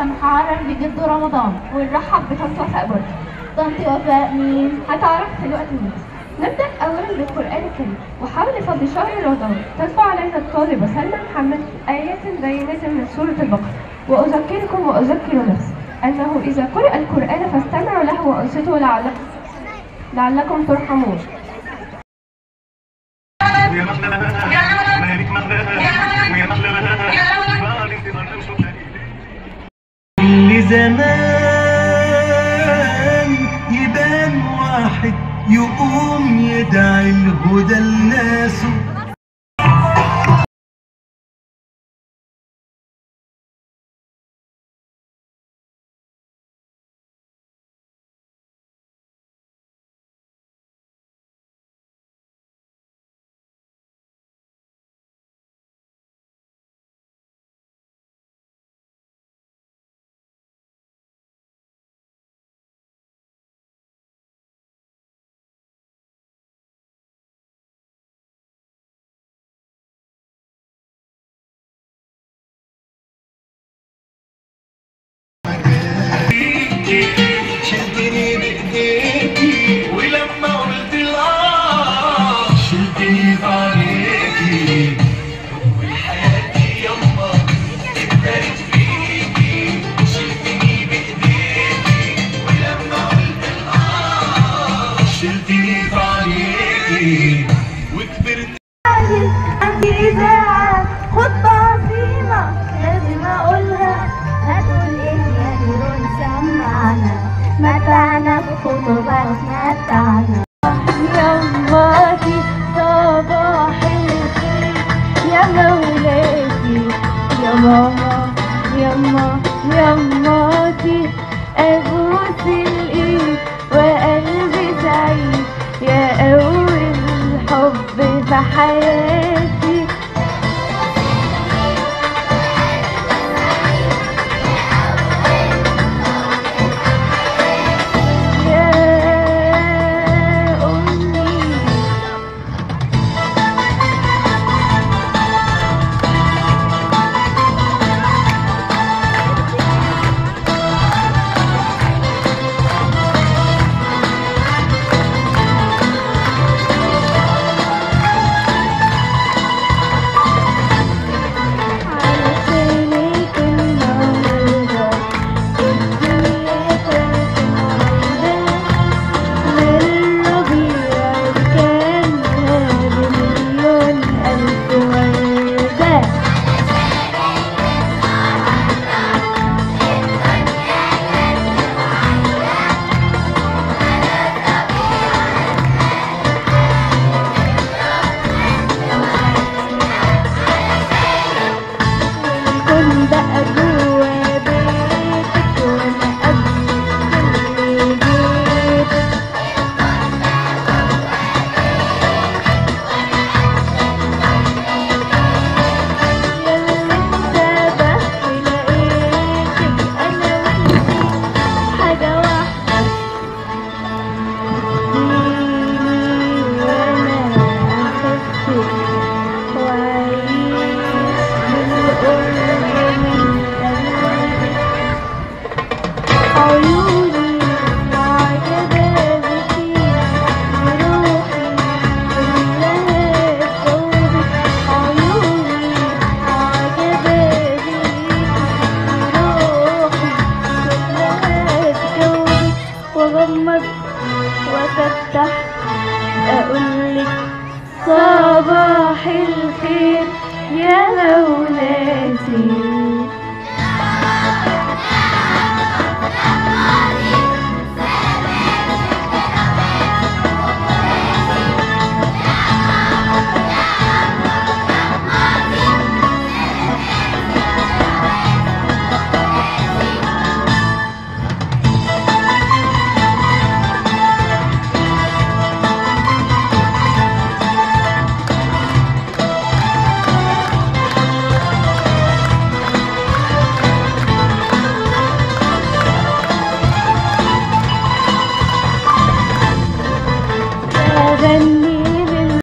هنعرف بجد رمضان ونرحب بطنط وفاء برضه. طنط وفاء مين؟ هتعرف دلوقتي مين. نبدأ أولا بالقرآن الكريم، وحول فضل شهر رمضان تتلو علينا الطالبة سلمى محمد آيات بينات من سورة البقرة. وأذكركم وأذكر نفسي أنه إذا قرأ القرآن فاستمعوا له وأنصتوا لعلكم ترحمون. كل زمان يبان واحد يقوم يدعي الهدى لناسه. شلتني بايديكي ولما قلت الآه شلتني في عينيكي. وحياتي يما اتدارت فيكي. شلتني بايديكي ولما قلت الآه شلتني في عينيكي وكبرت. عندي إذاعة خطبة عظيمة لازم أقولها. هتقول إيه يا نور سمعنا متعنا بخطبك متعنا. يماتي صباح الخير يا مولاتي يا ماما يماتي أبوس الإيد وقلبي سعيد يا أول حب في حياتي. وفتح أقولك صباح الخير يا مولاتي.